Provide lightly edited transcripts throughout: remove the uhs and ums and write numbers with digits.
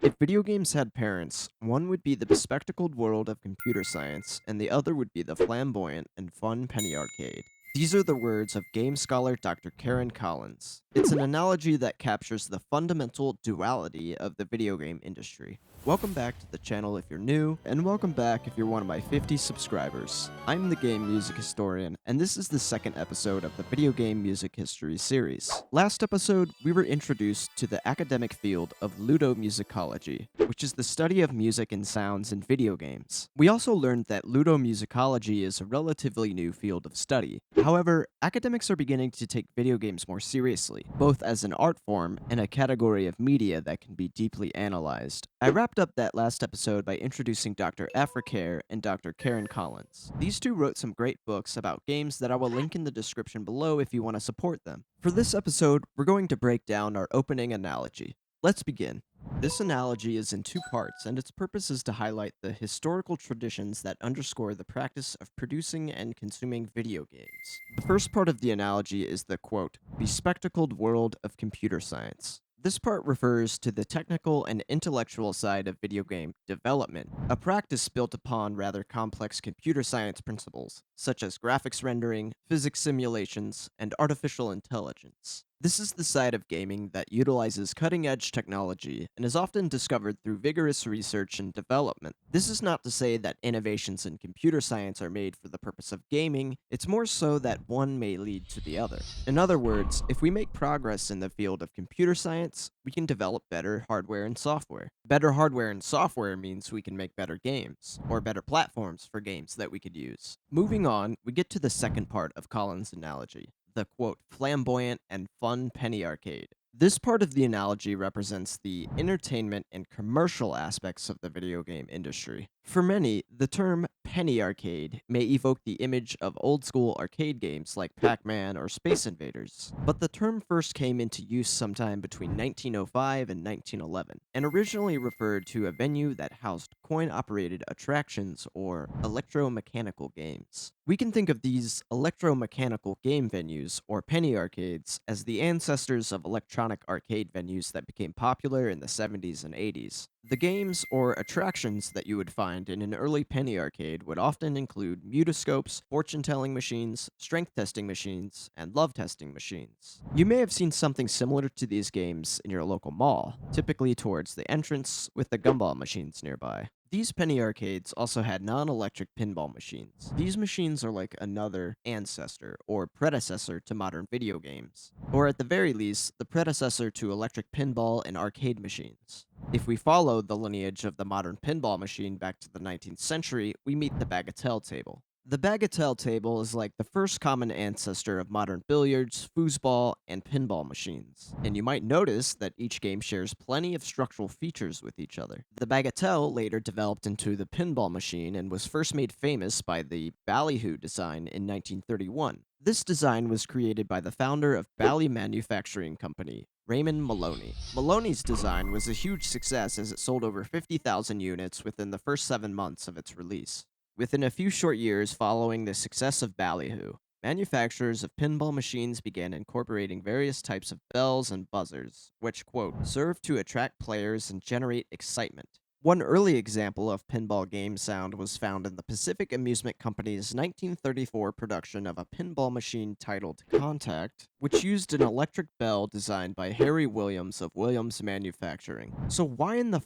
If video games had parents, one would be the bespectacled world of computer science, and the other would be the flamboyant and fun penny arcade. These are the words of game scholar Dr. Karen Collins. It's an analogy that captures the fundamental duality of the video game industry. Welcome back to the channel if you're new, and welcome back if you're one of my 50 subscribers. I'm the game music historian, and this is the second episode of the video game music history series. Last episode, we were introduced to the academic field of Ludomusicology, which is the study of music and sounds in video games. We also learned that Ludomusicology is a relatively new field of study. However, academics are beginning to take video games more seriously, both as an art form and a category of media that can be deeply analyzed. I wrapped up that last episode by introducing Dr. Africare and Dr. Karen Collins. These two wrote some great books about games that I will link in the description below if you want to support them. For this episode, we're going to break down our opening analogy. Let's begin. This analogy is in two parts, and its purpose is to highlight the historical traditions that underscore the practice of producing and consuming video games. The first part of the analogy is the quote, bespectacled world of computer science. This part refers to the technical and intellectual side of video game development, a practice built upon rather complex computer science principles, such as graphics rendering, physics simulations, and artificial intelligence. This is the side of gaming that utilizes cutting-edge technology and is often discovered through vigorous research and development. This is not to say that innovations in computer science are made for the purpose of gaming, it's more so that one may lead to the other. In other words, if we make progress in the field of computer science, we can develop better hardware and software. Better hardware and software means we can make better games, or better platforms for games that we could use. Moving on, we get to the second part of Colin's analogy, the quote, flamboyant and fun penny arcade. This part of the analogy represents the entertainment and commercial aspects of the video game industry. For many, the term penny arcade may evoke the image of old school arcade games like Pac-Man or Space Invaders, but the term first came into use sometime between 1905 and 1911, and originally referred to a venue that housed coin-operated attractions or electromechanical games. We can think of these electromechanical game venues, or penny arcades, as the ancestors of electronic arcade venues that became popular in the 70s and 80s. The games or attractions that you would find in an early penny arcade would often include mutoscopes, fortune-telling machines, strength testing machines, and love testing machines. You may have seen something similar to these games in your local mall, typically towards the entrance with the gumball machines nearby. These penny arcades also had non-electric pinball machines. These machines are like another ancestor or predecessor to modern video games, or at the very least, the predecessor to electric pinball and arcade machines. If we follow the lineage of the modern pinball machine back to the 19th century, we meet the bagatelle table. The bagatelle table is like the first common ancestor of modern billiards, foosball, and pinball machines. And you might notice that each game shares plenty of structural features with each other. The bagatelle later developed into the pinball machine and was first made famous by the ballyhoo design in 1931. This design was created by the founder of Bally Manufacturing Company, Raymond Maloney. Maloney's design was a huge success as it sold over 50,000 units within the first 7 months of its release. Within a few short years following the success of ballyhoo, manufacturers of pinball machines began incorporating various types of bells and buzzers, which, quote, serve to attract players and generate excitement. One early example of pinball game sound was found in the Pacific Amusement Company's 1934 production of a pinball machine titled Contact, which used an electric bell designed by Harry Williams of Williams Manufacturing. So why in the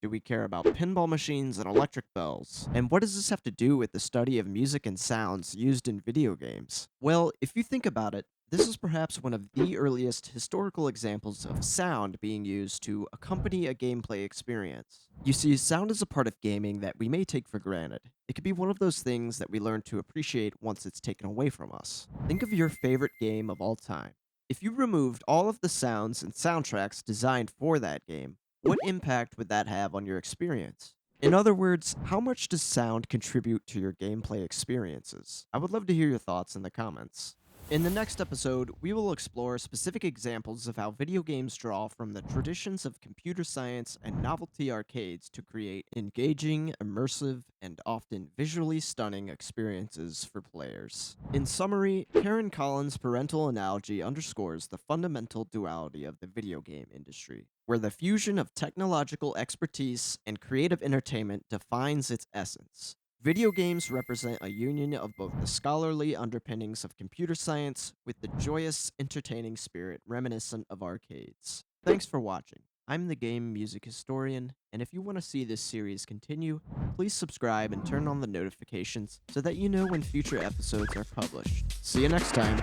do we care about pinball machines and electric bells? And what does this have to do with the study of music and sounds used in video games? Well, if you think about it, this is perhaps one of the earliest historical examples of sound being used to accompany a gameplay experience. You see, sound is a part of gaming that we may take for granted. It could be one of those things that we learn to appreciate once it's taken away from us. Think of your favorite game of all time. If you removed all of the sounds and soundtracks designed for that game, what impact would that have on your experience? In other words, how much does sound contribute to your gameplay experiences? I would love to hear your thoughts in the comments. In the next episode, we will explore specific examples of how video games draw from the traditions of computer science and novelty arcades to create engaging, immersive, and often visually stunning experiences for players. In summary, Karen Collins' parental analogy underscores the fundamental duality of the video game industry, where the fusion of technological expertise and creative entertainment defines its essence. Video games represent a union of both the scholarly underpinnings of computer science with the joyous, entertaining spirit reminiscent of arcades. Thanks for watching. I'm the game music historian, and if you want to see this series continue, please subscribe and turn on the notifications so that you know when future episodes are published. See you next time!